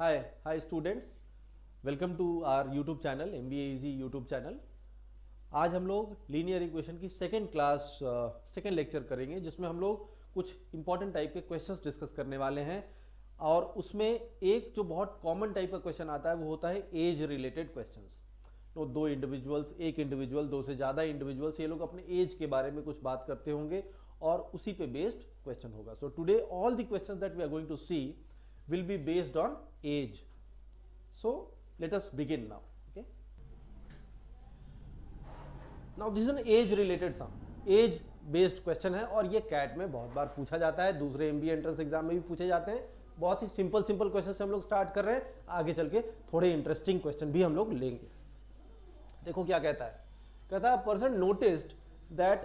Hi, hi students. Welcome to our YouTube channel, MBA Easy YouTube channel. आज हम लोग linear equation की second class second lecture करेंगे, जिसमें हम लोग कुछ इंपॉर्टेंट टाइप के क्वेश्चंस डिस्कस करने वाले हैं। और उसमें एक जो बहुत कॉमन टाइप का क्वेश्चन आता है वो होता है एज रिलेटेड क्वेश्चंस। तो दो इंडिविजुअल्स, एक इंडिविजुअल, दो से ज़्यादा इंडिविजुअल्स, ये लोग अपने एज के बारे में कुछ बात करते होंगे और उसी पे बेस्ड क्वेश्चन होगा। So today all the questions that we are going to see will be based on age. So let us begin now. Okay, now this is an age related sum, age based question है और ये cat में बहुत बार पूछा जाता है, दूसरे MBA entrance exam में भी पूछे जाते हैं। बहुत ही सिंपल क्वेश्चन से हम लोग स्टार्ट कर रहे हैं, आगे चल के थोड़े इंटरेस्टिंग क्वेश्चन भी हम लोग लेंगे। देखो क्या कहता है, कहता है person noticed that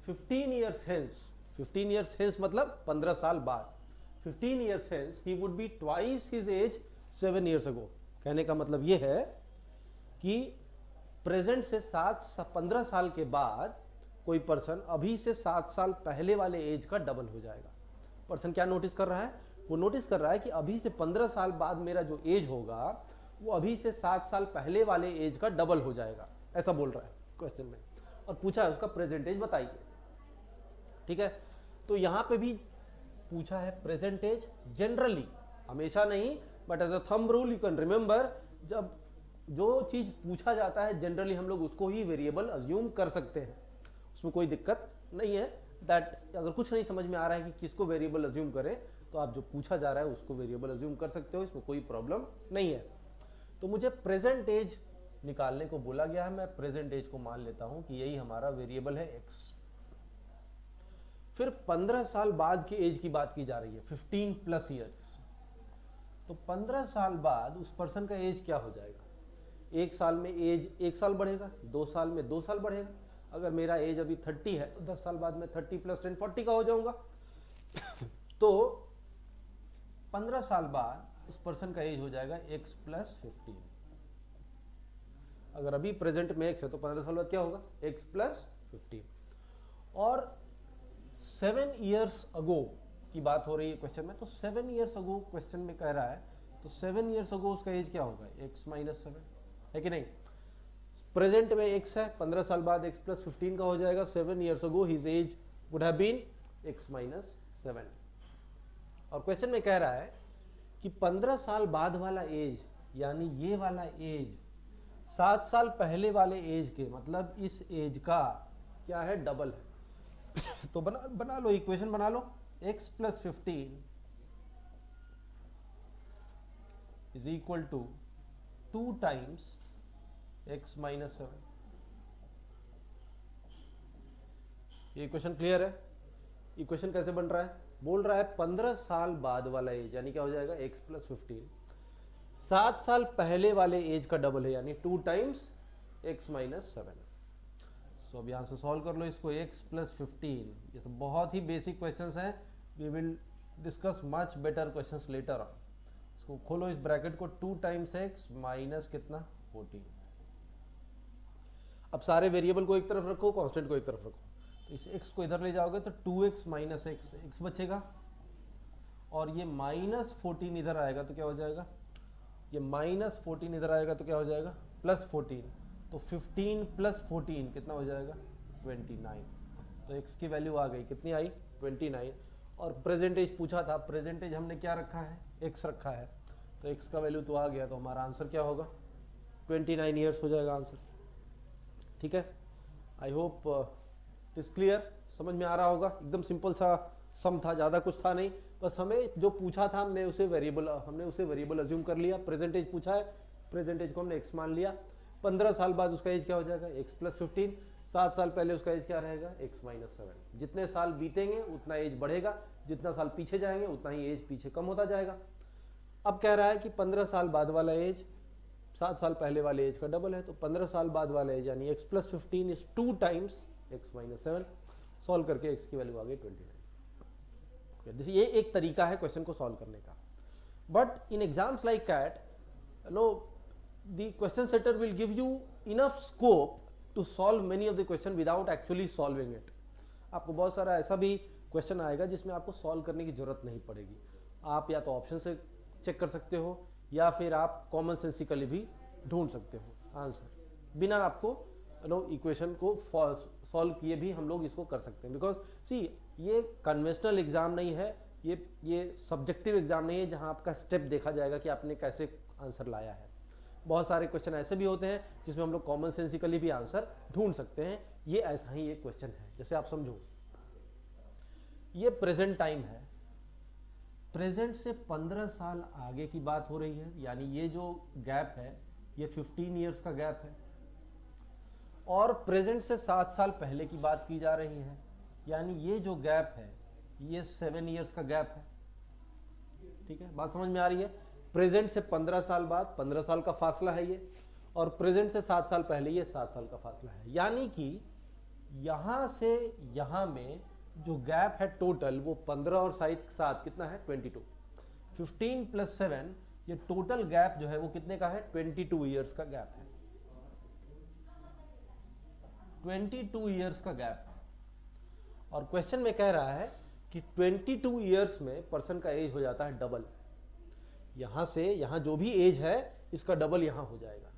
15 years hence, 15 years hence मतलब 15 साल बाद, 15 years hence he would be twice his age 7 years ago। कहने का मतलब ये है कि प्रेजेंट से 15 साल के बाद कोई पर्सन अभी से 7 साल पहले वाले एज का डबल हो जाएगा। पर्सन क्या नोटिस कर रहा है? वो नोटिस कर रहा है कि अभी से 15 साल बाद मेरा जो एज होगा वो अभी से 7 साल पहले वाले एज का डबल हो जाएगा, ऐसा बोल रहा है क्वेश्चन में। और पूछा है उसका प्रेजेंट एज बताइए। ठीक है, तो यहां पे भी पूछा है प्रेजेंट एज, जनरली, हमेशा नहीं, but as a thumb rule you can remember, जब जो चीज पूछा जाता है जनरली हम लोग उसको ही वेरिएबल अज्यूम कर सकते हैं, उसमें कोई दिक्कत नहीं है। दैट अगर कुछ नहीं समझ में आ रहा है कि किसको वेरिएबल अज्यूम करें, तो आप जो पूछा जा रहा है उसको वेरिएबल अज्यूम कर सकते हो, इसमें कोई प्रॉब्लम नहीं है। तो मुझे प्रेजेंट एज निकालने को बोला गया है, मैं प्रेजेंट एज को मान लेता हूं कि यही हमारा वेरिएबल है एक्स। फिर 15 साल बाद की एज की बात की जा रही है, 15+ ईयर्स। तो 15 साल बाद उस पर्सन का एज क्या हो जाएगा? एक साल में एज 1 साल बढ़ेगा, 2 साल में 2 साल बढ़ेगा। अगर मेरा एज अभी 30 है तो 10 साल बाद मैं 30 + 10 40 का हो जाऊंगा। तो 15 साल बाद उस पर्सन का एज हो जाएगा x + 15। अगर अभी प्रेजेंट में x है तो 15 साल बाद क्या होगा? x + 15। और 7 years अगो की बात हो रही है क्वेश्चन में, तो 7 years अगो क्वेश्चन में कह रहा है, तो 7 years अगो उसका एज क्या होगा? x - 7 है कि नहीं? प्रेजेंट में x है, 15 साल बाद x + 15 का हो जाएगा। 7 years ago his age would have been x - 7। और क्वेश्चन में कह रहा है कि 15 साल बाद वाला एज, यानी ये वाला एज 7 साल पहले वाले एज के, मतलब इस एज का क्या है? डबल है। तो बना लो, इक्वेशन बना लो, x + 15 is equal to 2 times x - 7। ये इक्वेशन क्लियर है? इक्वेशन कैसे बन रहा है? बोल रहा है 15 साल बाद वाला एज, यानी क्या हो जाएगा? x + 15 7 साल पहले वाले एज का डबल है, यानी 2 टाइम्स x - 7। तो अब यहाँ से सॉल्व कर लो इसको, x + 15। ये सब बहुत ही बेसिक क्वेश्चंस हैं, we will discuss much better questions later on. इसको खोलो, इस ब्रैकेट को, 2 टाइम्स x माइनस कितना? 14। अब सारे वेरिएबल को एक तरफ रखो, कांस्टेंट को एक तरफ रखो। तो इस x को इधर ले जाओगे तो 2x - x, x बचेगा, और ये -14 इधर आएगा तो क्या हो जाएगा? ये -14 इधर आएगा तो क्या हो जाएगा? +14। तो 15 + 14 कितना हो जाएगा? 29। तो x की वैल्यू आ गई, कितनी आई? 29। और प्रेजेंटेज पूछा था, प्रेजेंटेज हमने क्या रखा है? x रखा है, तो x का वैल्यू तो आ गया, तो हमारा आंसर क्या होगा? 29 ईयर्स हो जाएगा आंसर। ठीक है, I hope it is clear, समझ में आ रहा होगा। एकदम सिंपल सा सम था, ज़्यादा कुछ था नहीं, बस हमें जो पूछा था हमने उसे वेरिएबल अज्यूम कर लिया। प्रेजेंटेज पूछा है, प्रेजेंटेज को हमने x मान लिया। 15 साल बाद उसका एज क्या हो जाएगा? x + 15। 7 साल पहले उसका एज क्या रहेगा? x - 7। जितने साल बीतेंगे उतना एज बढ़ेगा, जितना साल पीछे जाएंगे उतना ही एज पीछे कम होता जाएगा। अब कह रहा है कि 15 साल बाद वाला एज 7 साल पहले वाले एज का डबल है, तो 15 साल बाद वाला एज यानी x + 15 is 2 times x - 7। Solve करके x की वैल्यू आ गई 29। ये एक तरीका है क्वेश्चन को सॉल्व करने का। But in exams like CAT, no, the question setter will give you enough scope to solve many of the question without actually solving it। आपको बहुत सारा ऐसा भी क्वेश्चन आएगा जिसमें आपको सॉल्व करने की जरूरत नहीं पड़ेगी। आप या तो ऑप्शन से चेक कर सकते हो, या फिर आप कॉमन सेंसिकली भी ढूंढ सकते हो आंसर, बिना आपको इक्वेशन को सॉल्व किए भी हम लोग इसको कर सकते हैं। बिकॉज सी ये कन्वेंशनल एग्जाम नहीं है, ये सब्जेक्टिव एग्जाम नहीं है जहां आपका स्टेप देखा जाएगा कि आपने कैसे आंसर लाया है। बहुत सारे क्वेश्चन ऐसे भी होते हैं जिसमें हम लोग कॉमन सेंसिकली भी आंसर ढूंढ सकते हैं। ये ऐसा ही एक क्वेश्चन है। जैसे आप समझो, ये प्रेजेंट टाइम है, प्रेजेंट से 15 साल आगे की बात हो रही है, यानी ये जो गैप है ये 15 ईयर्स का गैप है, और प्रेजेंट से 7 साल पहले की बात की जा रही है, यानी ये जो गैप है ये 7 ईयर्स का गैप है। ठीक है, बात समझ में आ रही है? प्रेजेंट से 15 साल बाद 15 साल का फासला है ये, और प्रेजेंट से 7 साल पहले ये 7 साल का फासला है, यानी कि यहां से यहां में जो गैप है टोटल वो 15 और 7 कितना है 22। 15 + 7 ये टोटल गैप जो है वो कितने का है 22 ईयर्स का गैप है। 22 ईयर्स का गैप है, और क्वेश्चन में कह रहा है कि 22 ईयर्स में पर्सन का एज हो जाता है डबल। यहां से यहां जो भी एज है इसका डबल यहां हो जाएगा।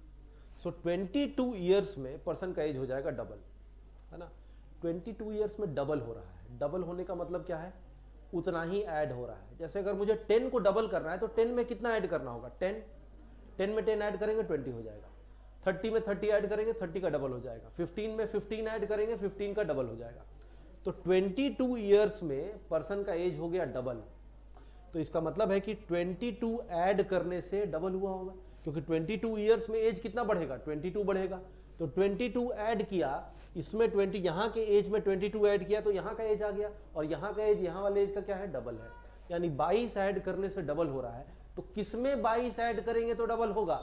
सो 22 ईयर्स में पर्सन का एज हो जाएगा डबल, है ना। 22 ईयर्स में डबल हो रहा है। डबल होने का मतलब क्या है? उतना ही ऐड हो रहा है। जैसे अगर मुझे 10 को डबल करना है तो 10 में कितना ऐड करना होगा? 10 में 10 ऐड करेंगे 20 हो जाएगा। 30 में 30 ऐड करेंगे 30 का डबल हो जाएगा। 15 में 15 ऐड करेंगे 15 का डबल हो जाएगा। तो 22 ईयर्स में पर्सन का एज हो गया डबल। तो इसका मतलब है कि 22 ऐड करने से डबल हुआ होगा, क्योंकि 22 ईयर्स में एज कितना बढ़ेगा? 22 बढ़ेगा। तो 22 ऐड किया, इसमें 20 यहाँ के एज में 22 ऐड किया तो यहाँ का एज आ गया, और यहाँ का एज यहाँ वाले एज का क्या है? डबल है। यानी 22 ऐड करने से डबल हो रहा है। तो किसमें 22 ऐड करेंगे तो डबल होगा?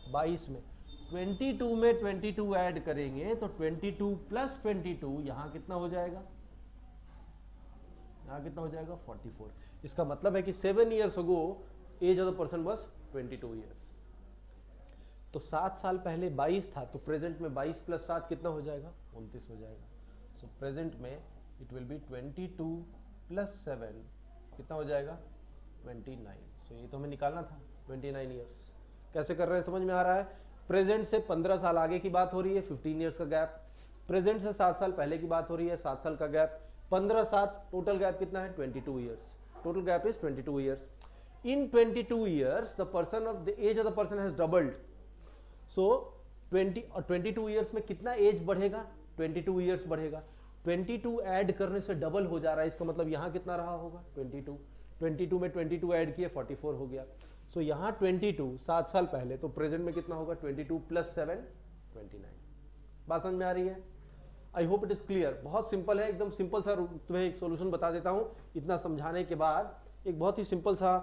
22 में। 22 में 22 ऐड करेंगे तो 22 + 22 यहाँ कितना हो जाएगा? यहाँ कितना हो जाएगा? 44। इसका मतलब है कि 7 years ago age of the person was 22 years. तो 7 साल पहले 22 था, तो प्रेजेंट में 22 + 7 कितना हो जाएगा? 29 हो जाएगा। सो प्रेजेंट में इट विल बी 22 + 7 कितना हो जाएगा? 29। सो ये तो हमें निकालना था 29 ईयर्स। कैसे कर रहे हैं समझ में आ रहा है? प्रेजेंट से 15 साल आगे की बात हो रही है, 15 ईयर्स का गैप। प्रेजेंट से 7 साल पहले की बात हो रही है, 7 साल का गैप। 15 7 टोटल गैप कितना है? 22 years. Total gap is 22 years. In 22 years the person of the age of the person has doubled. So 22 years में कितना एज बढ़ेगा? 22 ईयर्स बढ़ेगा। 22 ऐड करने से डबल हो जा रहा है, इसका मतलब यहाँ कितना रहा होगा? 22। 22 में 22 ऐड किए 44 हो गया। सो यहाँ 22 7 साल पहले, तो प्रेजेंट में कितना होगा? 22 + 7 29। बात समझ में आ रही है? I hope it is clear. बहुत सिंपल है, एकदम सिंपल सा। तुम्हें एक सोल्यूशन बता देता हूँ। इतना समझाने के बाद एक बहुत ही सिंपल सा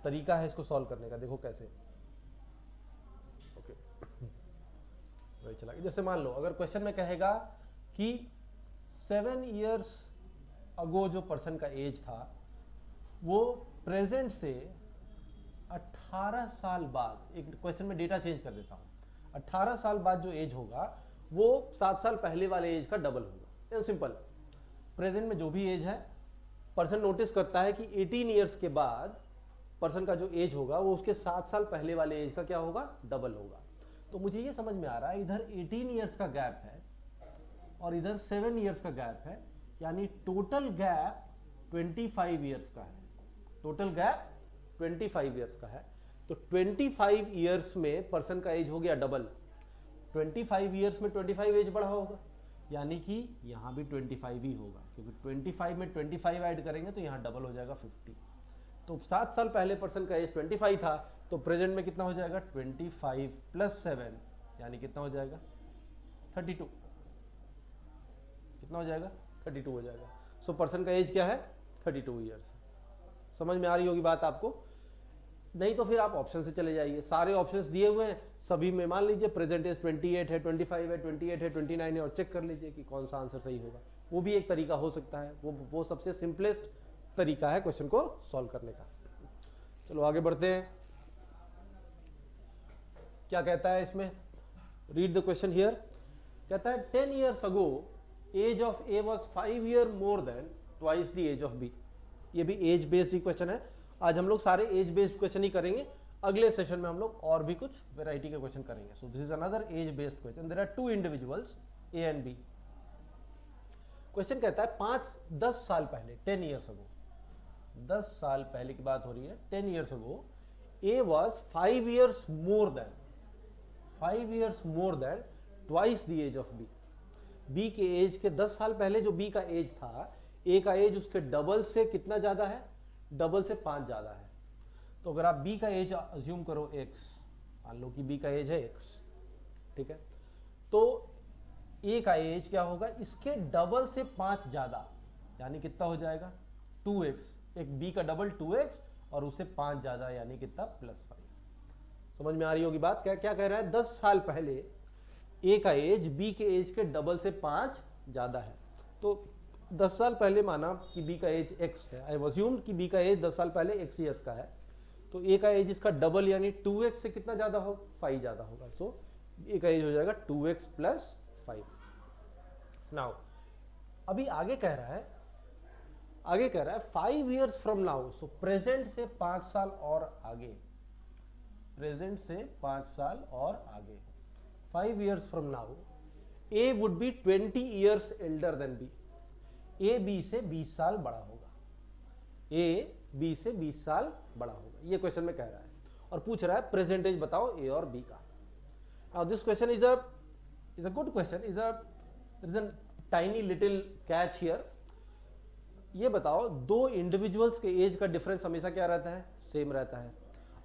तरीका है इसको सॉल्व करने का। देखो कैसे। ओके, चला। जैसे मान लो अगर क्वेश्चन में कहेगा कि 7 ईयर्स अगो जो पर्सन का एज था वो प्रेजेंट से 18 साल बाद, एक क्वेश्चन में डेटा चेंज कर देता हूं, 18 साल बाद जो एज होगा वो 7 साल पहले वाले एज का डबल होगा। सिंपल। प्रेजेंट में जो भी एज है, पर्सन नोटिस करता है कि 18 ईयर्स के बाद पर्सन का जो एज होगा वो उसके 7 साल पहले वाले एज का क्या होगा? डबल होगा। तो मुझे ये समझ में आ रहा है इधर 18 ईयर्स का गैप है और इधर 7 ईयर्स का गैप है, यानी टोटल गैप 25 ईयर्स का है। टोटल गैप 25 ईयर्स का है। तो 25 ईयर्स में पर्सन का एज हो गया डबल। 25 ईयर्स में 25 एज बढ़ा होगा, यानी कि यहां भी 25 ही होगा, क्योंकि 25 में 25 ऐड करेंगे तो यहां डबल हो जाएगा 50। तो 7 साल पहले पर्सन का एज 25 था, तो प्रेजेंट में कितना हो जाएगा? 25 + 7 यानी कितना हो जाएगा? 32। कितना हो जाएगा? 32 हो जाएगा। सो पर्सन का एज क्या है? 32 ईयर्स। समझ में आ रही होगी बात आपको? नहीं तो फिर आप ऑप्शन से चले जाइए। सारे ऑप्शंस दिए हुए हैं, सभी में मान लीजिए प्रेजेंट एज 28 है, 25 है, 28 है, 29 है, और चेक कर लीजिए कि कौन सा आंसर सही होगा। वो भी एक तरीका हो सकता है। वो सबसे सिंपलेस्ट तरीका है क्वेश्चन को सॉल्व करने का। चलो आगे बढ़ते हैं। क्या कहता है इसमें? Read the question here. कहता है 10 years ago age of A was 5 year more than twice the age of B. ये भी एज बेस्ड क्वेश्चन है, आज हम लोग सारे एज बेस्ड क्वेश्चन ही करेंगे, अगले सेशन में हम लोग और भी कुछ वैरायटी के क्वेश्चन करेंगे। So this is another age based question, there are two individuals A and B. Question कहता है 10 साल पहले, 10 ईयर्स अगो, 10 साल पहले की बात हो रही है, 10 years ago A was 5 years more than twice the age of B. B के एज के 10 साल पहले जो बी का एज था, ए का एज उसके डबल से कितना ज्यादा है, डबल से 5 ज्यादा है। तो अगर आप बी का एज अज्यूम करो x, मान लो कि बी का एज है x, ठीक है, तो ए का एज क्या होगा, इसके डबल से 5 ज्यादा, यानी कितना हो जाएगा 2x। एक बी का डबल 2x और उससे 5 ज्यादा, यानी कितना +5। समझ में आ रही होगी बात, क्या क्या कह रहा है, 10 साल पहले ए का एज बी के एज के डबल से 5 ज्यादा है। तो 10 साल पहले माना कि बी का एज x है, आई अज्यूम कि बी का एज 10 साल पहले x ईयर्स का है, तो ए का एज इसका डबल यानी 2x से कितना ज्यादा हो, 5 ज्यादा होगा। सो ए का एज हो जाएगा 2x + 5। नाउ अभी आगे कह रहा है 5 years from now, so present से 5 साल और आगे, प्रेजेंट से 5 साल और आगे, 5 years from now A would be 20 years elder than B. A B से 20 साल बड़ा होगा, ए बी से 20 साल बड़ा होगा, ये क्वेश्चन में कह रहा है। और पूछ रहा है प्रेजेंटेज बताओ ए और बी का। Now this question is a good question, is a tiny little catch here. ये बताओ, दो इंडिविजुअल्स के एज का डिफरेंस हमेशा क्या रहता है, सेम रहता है।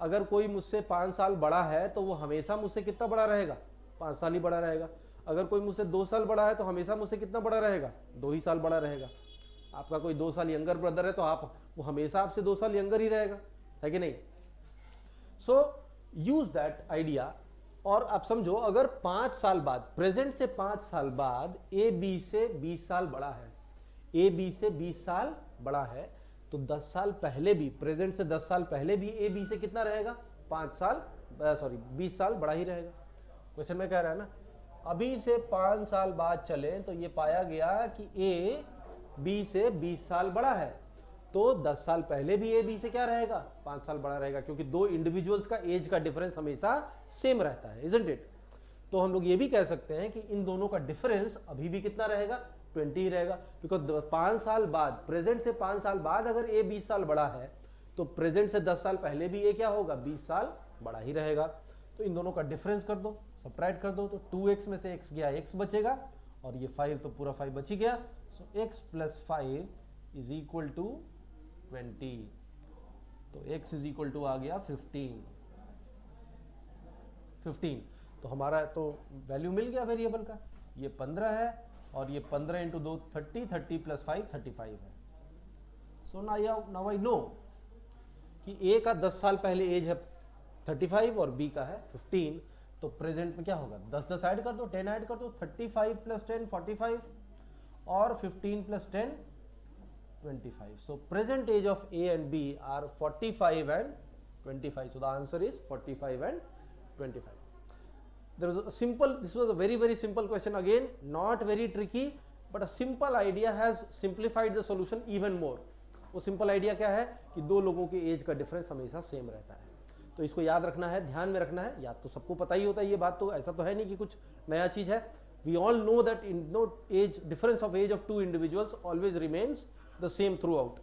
अगर कोई मुझसे 5 साल बड़ा है तो वो हमेशा मुझसे कितना बड़ा रहेगा, 5 साल ही बड़ा रहेगा। अगर कोई मुझसे 2 साल बड़ा है तो हमेशा मुझसे कितना बड़ा रहेगा, 2 ही साल बड़ा रहेगा। आपका कोई 2 साल यंगर ब्रदर है तो वो हमेशा आपसे 2 साल यंगर ही रहेगा, है कि नहीं। सो यूज दैट आइडिया। और आप समझो, अगर 5 साल बाद, प्रेजेंट से 5 साल बाद ए बी से 20 साल बड़ा है, ए बी से 20 साल बड़ा है, तो 10 साल पहले भी, प्रेजेंट से 10 साल पहले भी ए बी से कितना रहेगा, 20 साल बड़ा ही रहेगा। क्वेश्चन में कह रहा है ना, अभी से 5 साल बाद चले तो ये पाया गया कि ए बी से 20 साल बड़ा है, तो 10 साल पहले भी ए बी से क्या रहेगा, 5 साल बड़ा रहेगा, क्योंकि दो इंडिविजुअल्स का एज का डिफरेंस हमेशा सेम रहता है, इजंट इट। तो हम लोग ये भी कह सकते हैं कि इन दोनों का डिफरेंस अभी भी कितना रहेगा, 20 ही रहेगा। बिकॉज 5 साल बाद, प्रेजेंट से 5 साल बाद अगर ए 20 साल बड़ा है, तो प्रेजेंट से 10 साल पहले भी ए क्या होगा, 20 साल बड़ा ही रहेगा। तो इन दोनों का डिफरेंस कर दो, सब्ट्रैक्ट कर दो, तो 2x में से x गया, x बचेगा, और ये 5 तो पूरा 5 बच ही गया। सो x + 5 इज इक्वल टू 20। तो x इज इक्वल टू आ गया 15। तो हमारा तो वैल्यू मिल गया वेरिएबल का, ये 15 है, और ये 15 × 2 30, 30 + 5 35 है। सो नाउ आई नो कि ए का 10 साल पहले एज है 35 और बी का है 15। तो प्रेजेंट में क्या होगा, 10 ऐड कर दो, 10 ऐड कर दो, 35 + 10 45, और 15 + 10 25. So present age of A and B are 45 and 25. So the answer is 45 and 25. There was a simple, this was a very simple question, again not very tricky, but a simple idea has simplified the solution even more. वो simple idea क्या है कि दो लोगों के as का difference हमेशा same रहता है, तो इसको याद रखना है, ध्यान में रखना है। याद तो सबको पता ही होता है ये बात, तो ऐसा तो है नहीं कि कुछ नया चीज है। We all know that in no age difference of age of two individuals always remains the same throughout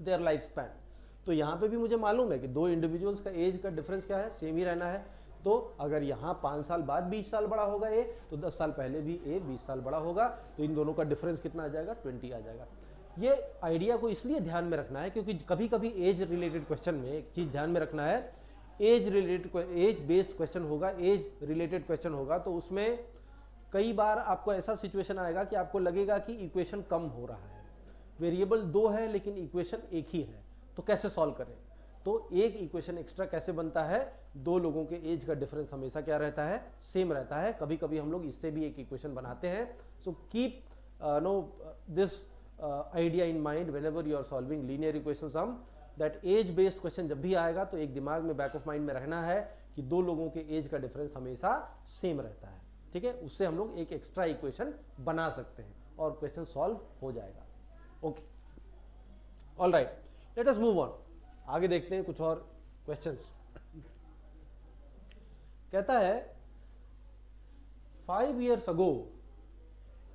their life span. तो यहाँ पे भी मुझे मालूम है कि दो इंडिविजुअल्स का एज का डिफरेंस क्या है, सेम ही रहना है। तो अगर यहाँ 5 साल बाद 20 साल बड़ा होगा ए, तो 10 साल पहले भी ए 20 साल बड़ा होगा, तो इन दोनों का डिफरेंस कितना आ जाएगा, 20 आ जाएगा। ये आइडिया को इसलिए ध्यान में रखना है क्योंकि कभी कभी एज रिलेटेड क्वेश्चन में एक चीज ध्यान में रखना है, एज बेस्ड क्वेश्चन होगा, एज रिलेटेड क्वेश्चन होगा, तो उसमें कई बार आपको ऐसा सिचुएशन आएगा कि आपको लगेगा कि इक्वेशन कम हो रहा है, वेरिएबल 2 है लेकिन इक्वेशन एक ही है, तो कैसे सॉल्व करें। तो एक इक्वेशन एक्स्ट्रा कैसे बनता है, दो लोगों के एज का डिफरेंस हमेशा क्या रहता है, सेम रहता है। कभी कभी हम लोग इससे भी एक इक्वेशन बनाते हैं। So keep know this idea in mind whenever you are solving linear equation sum, that age based question जब भी आएगा तो एक दिमाग में, बैक ऑफ माइंड में रखना है कि दो लोगों के एज का डिफरेंस हमेशा सेम रहता है, ठीक है। उससे हम लोग एक एक्स्ट्रा इक्वेशन बना सकते हैं और क्वेश्चन सॉल्व हो जाएगा। Okay, all right, let us move on. आगे देखते हैं कुछ और क्वेश्चंस। कहता है 5 years ago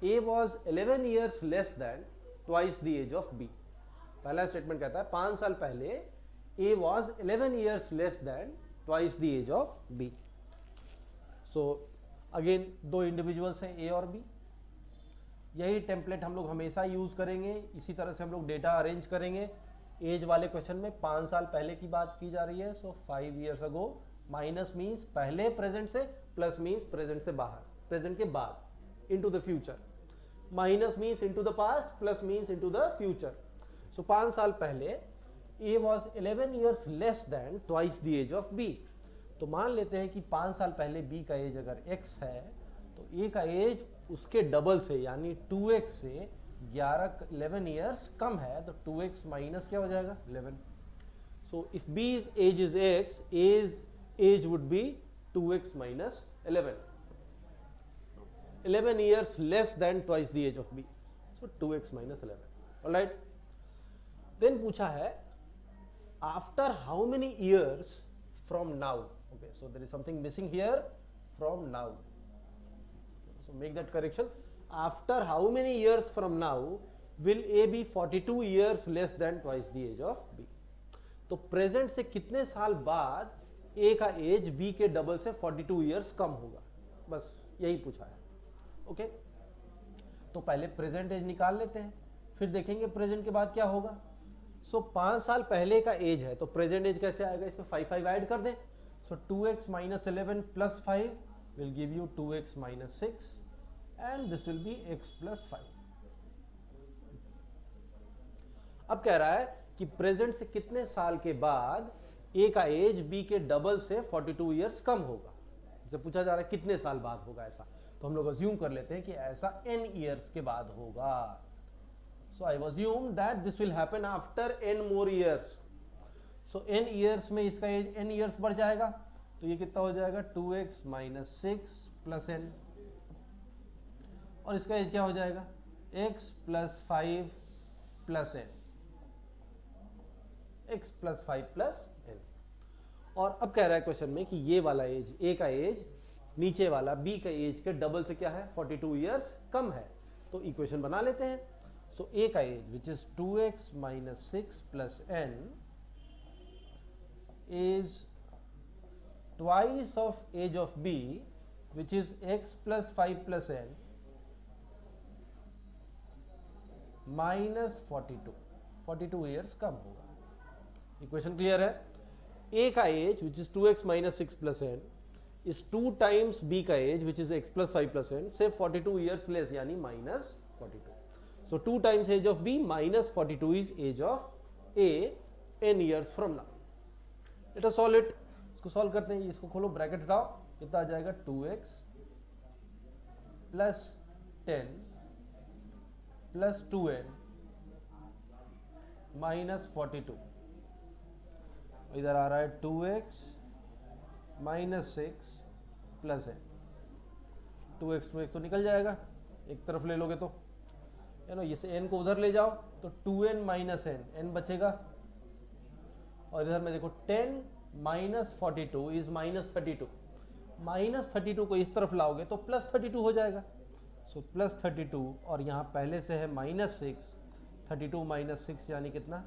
A was 11 years less than twice the age of B। पहला स्टेटमेंट कहता है 5 साल पहले A was 11 years less than twice the age of B। So again दो इंडिविजुअल्स हैं A और B। यही टेम्पलेट हम लोग हमेशा यूज करेंगे, इसी तरह से हम लोग डेटा अरेंज करेंगे। एज वाले क्वेश्चन में 5 साल पहले की बात की जा रही है, so 5 years ago, minus means पहले प्रेजेंट से, प्लस मीन्स प्रेजेंट से बाहर, प्रेजेंट के बाद, into the future. Minus means into the past, plus means into the future. So 5 साल पहले A was 11 years less than twice the age of B। तो मान लेते हैं कि 5 साल पहले B का एज अगर X है तो A का एज उसके डबल से यानी 2x से 11 ईयर्स कम है, तो 2x माइनस क्या हो जाएगा 11। So if B's age is X, A's age would be 2x minus 11। 11 years less than twice the age of B, so 2x minus 11। Alright, then पूछा है after how many years from now। Okay, so there is something missing here, from now, so make that correction। after how many years from now will A be 42 years less than twice the age of B। तो present से कितने साल बाद A का as B के double से 42 years कम होगा, बस यही पूछा है। ओके, तो पहले प्रेजेंट एज निकाल लेते हैं, फिर देखेंगे प्रेजेंट के बाद क्या होगा। सो 5 साल पहले का एज है तो प्रेजेंट एज कैसे आएगा, इसमें 5 ऐड कर दें। सो 2x minus 11 plus 5 will give you 2x minus 6 and this will be x plus 5। अब कह रहा है कि प्रेजेंट से कितने साल के बाद A का एज B के डबल से 42 इयर्स कम होगा। जब पूछा जा रहा है कितने साल बाद होगा ऐसा, तो हम लोग अज्यूम कर लेते हैं कि ऐसा n इयर्स के बाद होगा। So I assume that this will happen after n more years. So n years में इसका एज n इयर्स बढ़ जाएगा, तो ये कितना हो जाएगा 2x minus 6 plus n, और इसका एज क्या हो जाएगा x plus 5 plus n, x plus 5 plus n। और अब कह रहा है क्वेश्चन में कि ये वाला एज A का एज नीचे वाला B का एज के डबल से क्या है 42 इयर्स कम है, तो इक्वेशन बना लेते हैं। सो A का age which is 2x minus 6 plus n is twice of age of B which is x plus 5 plus n minus 42 years कम होगा। इक्वेशन क्लियर है। A का age which is 2x minus 6 plus n is 2 times B का age which is x plus 5 plus n से 42 years less यानी minus 42। So 2 times age of B minus 42 is age of A n years from now। Let us solve it। इसको solve करते हैं, इसको खोलो, bracket हटाओ, कितना आ जाएगा 2x plus 10 plus 2n minus 42। इधर आ रहा है 2x minus 6 plus n। 2x तो निकल जाएगा, एक तरफ ले लोगे तो है ना, इसे n को उधर ले जाओ तो 2n minus n, n बचेगा, और इधर में देखो 10 minus 42 is minus 32। माइनस 32 को इस तरफ लाओगे तो प्लस 32 हो जाएगा। सो प्लस 32, और यहाँ पहले से है माइनस 6, 32 माइनस 6 यानी कितना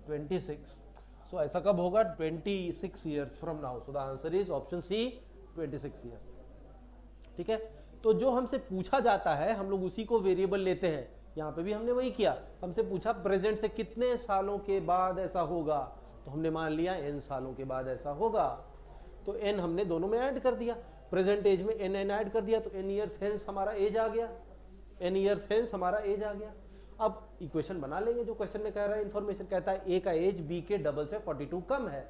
26। सो ऐसा कब होगा 26 years from now. So the answer is option C 26 years. ठीक है, तो जो हमसे पूछा जाता है हम लोग उसी को वेरिएबल लेते हैं। यहाँ पे भी हमने वही किया, हमसे पूछा प्रेजेंट से कितने सालों के बाद ऐसा होगा, तो हमने मान लिया n सालों के बाद ऐसा होगा, तो n हमने दोनों में ऐड कर दिया। प्रेजेंट एज में n ऐड कर दिया तो n ईयर्स हेंस हमारा एज आ गया, n ईयर्स हेंस हमारा एज आ गया। अब इक्वेशन बना लेंगे जो क्वेश्चन में कह रहा है। इंफॉर्मेशन कहता है a का एज b के डबल से 42 कम है,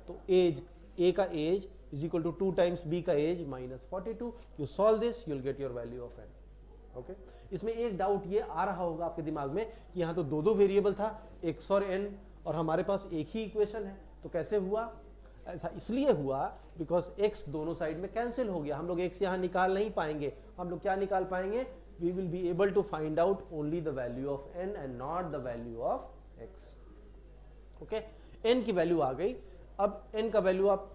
तो एज a का age is equal to 2 times b का age minus 42। You solve this, you will get your value of n। Okay, इसमें एक डाउट ये आ रहा होगा आपके दिमाग में कि यहाँ तो दो वेरिएबल था, x और n, और हमारे पास एक ही इक्वेशन है, तो कैसे हुआ? ऐसा इसलिए हुआ बिकॉज x दोनों साइड में कैंसिल हो गया। हम लोग x यहाँ निकाल नहीं पाएंगे, हम लोग क्या निकाल पाएंगे? We will be able to find out only the value of n and not the value of x। Okay, n की वैल्यू आ गई। अब n का वैल्यू आप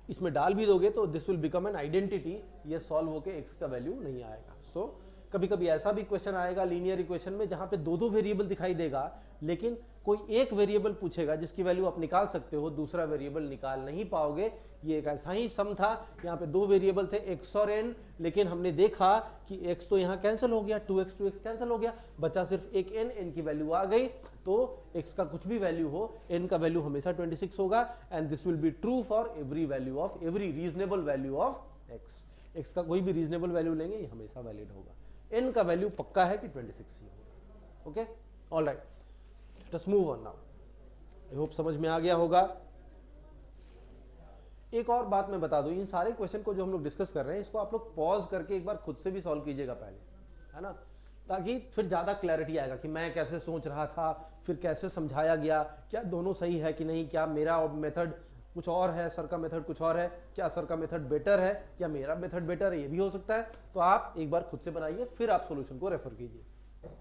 इसमें डाल भी दोगे तो this will become an identity, ये सॉल्व होके x का वैल्यू नहीं आएगा। सो कभी कभी ऐसा भी क्वेश्चन आएगा लीनियर इक्वेशन में जहां पे दो दो वेरिएबल दिखाई देगा, लेकिन कोई एक वेरिएबल पूछेगा जिसकी वैल्यू आप निकाल सकते हो, दूसरा वेरिएबल निकाल नहीं पाओगे। ये एक ऐसा ही सम था, यहाँ पे दो वेरिएबल थे x और n, लेकिन हमने देखा कि x तो यहाँ कैंसिल हो गया, 2x कैंसिल हो गया, बचा सिर्फ एक n की वैल्यू आ गई। तो x का कुछ भी वैल्यू हो, n का वैल्यू हमेशा 26 होगा, and this will be true for every value of every reasonable value of x का कोई भी रीजनेबल वैल्यू लेंगे ये हमेशा वैलिड होगा। n का वैल्यू पक्का है कि 26 ही होगा। Okay, all right, let us move on now. I hope समझ में आ गया होगा। एक और बात मैं बता दूं, इन सारे क्वेश्चन को जो हम लोग डिस्कस कर रहे हैं इसको आप लोग पॉज करके एक बार खुद से भी सॉल्व कीजिएगा पहले, है ना, ताकि फिर ज्यादा क्लैरिटी आएगा कि मैं कैसे सोच रहा था, फिर कैसे समझाया गया, क्या दोनों सही है कि नहीं, क्या मेरा मेथड कुछ और है, सर का मेथड कुछ और है, क्या सर का मेथड बेटर है, क्या मेरा मेथड बेटर है, ये भी हो सकता है। तो आप एक बार खुद से बनाइए, फिर आप सॉल्यूशन को रेफर कीजिए।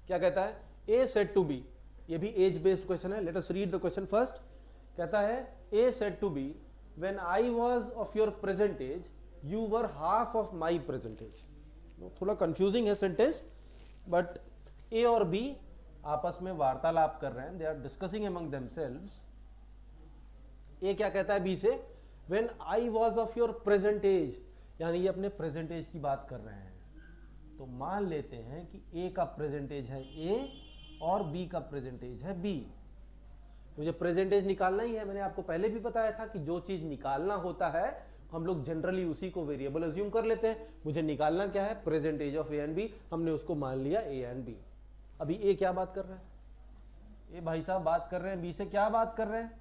क्या कहता है, ए सेड टू बी, ये भी एज बेस्ड क्वेश्चन है। Let us read the question first. कहता है A said to B when I was of your present age you were half of my present age. थोड़ा confusing है sentence, but A और B आपस में वार्तालाप कर रहे हैं, they are discussing among themselves. A क्या कहता है बी से, when I was of your present age, यानी ये अपने प्रेजेंट एज की बात कर रहे हैं। तो मान लेते हैं कि ए का प्रेजेंट एज है ए और बी का प्रेजेंट एज है बी। मुझे प्रेजेंट एज निकालना ही है। मैंने आपको पहले भी बताया था कि जो चीज निकालना होता है हम लोग जनरली उसी को वेरिएबल अज्यूम कर लेते हैं। मुझे निकालना क्या है, present age of A and B, हमने उसको मान लिया ए एंड बी। अभी ए क्या बात कर रहे हैं, ए भाई साहब बात कर रहे हैं बी से, क्या बात कर रहे हैं,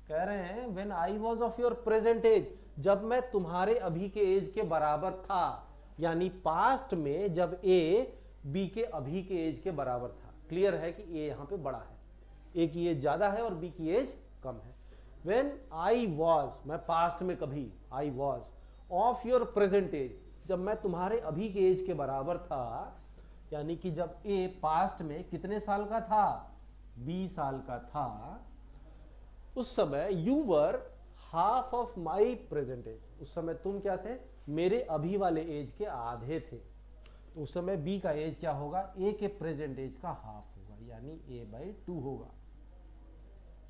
कह रहे हैं when I was of your present age, जब मैं तुम्हारे अभी के एज के बराबर था, यानी पास्ट में जब ए बी के अभी के एज के बराबर था। क्लियर है कि ए यहां पे बड़ा है, ए की एज ज्यादा है और बी की एज कम है। व्हेन आई वॉज, मैं पास्ट में कभी, I was of your present age, जब मैं तुम्हारे अभी के एज के बराबर था, यानी कि जब ए पास्ट में कितने साल का था, 20 साल का था, उस समय you were half of my present age, उस समय तुम क्या थे, मेरे अभी वाले एज के आधे थे। तो उस समय बी का एज क्या होगा, ए के प्रेजेंट एज का हाफ होगा, यानी a/2 होगा।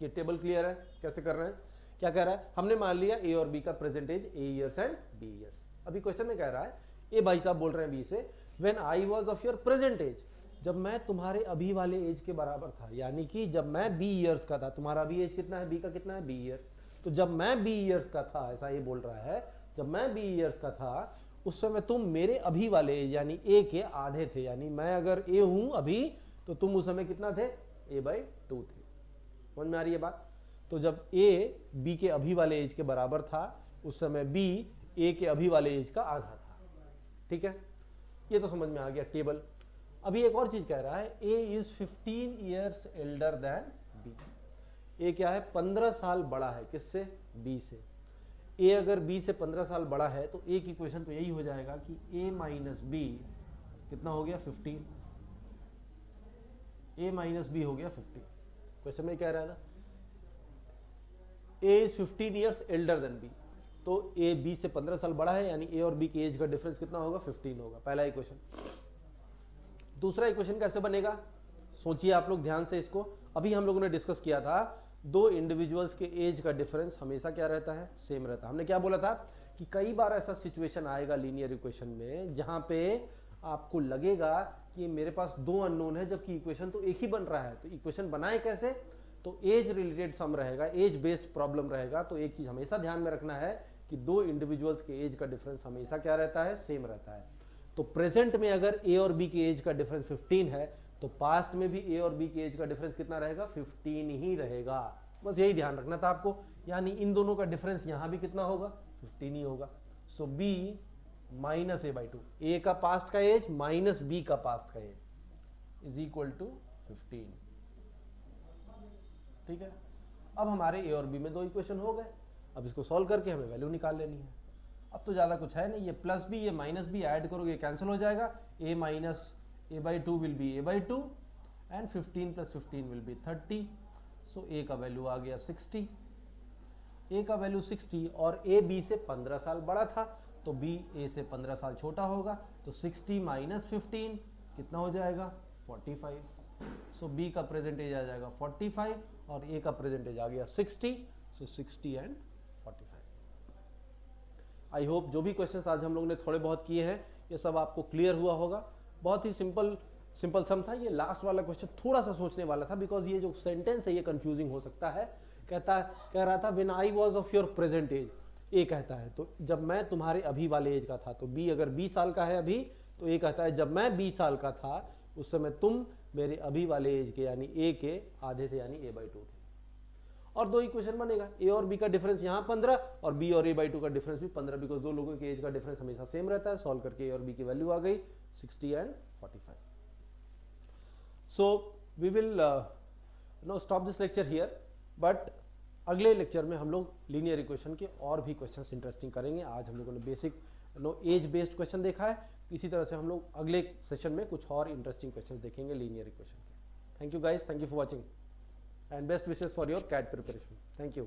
ये टेबल क्लियर है, कैसे कर रहे हैं, क्या कह रहा है, हमने मान लिया ए और बी का present age a years and b years. अभी क्वेश्चन में कह रहा है, ए भाई साहब बोल रहे हैं बी से, when I was of your present age, जब मैं तुम्हारे अभी वाले एज के बराबर था, यानी कि जब मैं b ईयर्स का था, तुम्हारा अभी एज कितना है, b का कितना है, b ईयर्स, तो जब मैं b ईयर्स का था, ऐसा ये बोल रहा है, जब मैं b ईयर्स का था उस समय तुम मेरे अभी वाले एज यानी a के आधे थे, यानी मैं अगर a हूं अभी तो तुम उस समय कितना थे, a/2 थे। समझ में आ रही है बात। तो जब a b के अभी वाले एज के बराबर था उस समय b a के अभी वाले एज का आधा था। ठीक है, ये तो समझ में आ गया टेबल। अभी एक और चीज कह रहा है, a is 15 years elder than b। a क्या है, 15 साल बड़ा है किससे, b से। a अगर b से 15 साल बड़ा है तो a की इक्वेशन तो यही हो जाएगा कि a माइनस बी कितना हो गया, 15, a माइनस बी हो गया 15। क्वेश्चन में क्या रहा है ना, a is 15 years elder than b, तो a b से 15 साल बड़ा है, यानी a और b के एज का डिफरेंस कितना होगा, 15 होगा। पहला इक्वेशन। दूसरा इक्वेशन कैसे बनेगा, सोचिए आप लोग ध्यान से इसको। अभी हम लोगों ने डिस्कस किया था दो इंडिविजुअल्स के एज का डिफरेंस हमेशा क्या रहता है, सेम रहता है। हमने क्या बोला था कि कई बार ऐसा सिचुएशन आएगा लीनियर इक्वेशन में जहां पे आपको लगेगा कि मेरे पास दो अननोन है जबकि इक्वेशन तो एक ही बन रहा है। तो इक्वेशन बनाए कैसे, तो एज रिलेटेड सम रहेगा, एज बेस्ड प्रॉब्लम रहेगा। तो एक चीज हमेशा ध्यान में रखना है कि दो इंडिविजुअल्स के एज का डिफरेंस हमेशा क्या रहता है, सेम रहता है। तो प्रेजेंट में अगर ए और बी के एज का डिफरेंस 15 है तो पास्ट में भी ए और बी के एज का डिफरेंस कितना रहेगा, 15 ही रहेगा। बस यही ध्यान रखना था आपको, यानी इन दोनों का डिफरेंस यहां भी कितना होगा, 15 ही होगा। सो बी माइनस a/2, ए का पास्ट का एज माइनस बी का पास्ट का एज इज इक्वल टू 15। ठीक है, अब हमारे ए और बी में दो इक्वेशन हो गए। अब इसको सॉल्व करके हमें वैल्यू निकाल लेनी है। अब तो ज्यादा कुछ है नहीं, ये प्लस बी ये माइनस बी ऐड करोगे कैंसिल हो जाएगा, a minus a/2 will be a/2 and 15 plus 15 will be 30। सो ए का वैल्यू आ गया 60, ए का वैल्यू 60 और ए बी से 15 साल बड़ा था तो बी ए से 15 साल छोटा होगा, तो 60 माइनस 15 कितना हो जाएगा 45। सो बी का प्रेजेंट एज आ जाएगा 45 और ए का प्रेजेंट एज आ गया 60, सो 60 एंड 45। आई होप जो भी क्वेश्चंस आज हम लोग ने थोड़े बहुत किए हैं ये सब आपको क्लियर हुआ होगा। बहुत ही सिंपल सम था। ये लास्ट वाला क्वेश्चन थोड़ा सा सोचने वाला था, बिकॉज ये जो सेंटेंस है ये कंफ्यूजिंग हो सकता है। कह रहा था when I was of your present age, A कहता है तो जब मैं तुम्हारे अभी वाले एज का था, तो बी अगर 20 साल का है अभी, तो ए कहता है जब मैं 20 साल का था उस समय तुम मेरे अभी वाले एज के यानी ए के आधे थे, यानी a/2 थे। और दो इक्वेशन बनेगा, ए और बी का डिफरेंस यहाँ 15 और बी और a/2 का डिफरेंस भी 15, बिकॉज दो लोगों के एज का डिफरेंस हमेशा सेम रहता है। सॉल्व करके ए और बी की वैल्यू आ गई 60 and 45। So we will stop this lecture here, but अगले लेक्चर में हम लोग लीनियर इक्वेशन के और भी क्वेश्चंस इंटरेस्टिंग करेंगे। आज हम लोगों ने बेसिक एज बेस्ड क्वेश्चन देखा है, इसी तरह से हम लोग अगले सेशन में कुछ और इंटरेस्टिंग क्वेश्चंस देखेंगे लीनियर इक्वेशन के। Thank you guys, thank you for watching and best wishes for your CAT preparation. Thank you.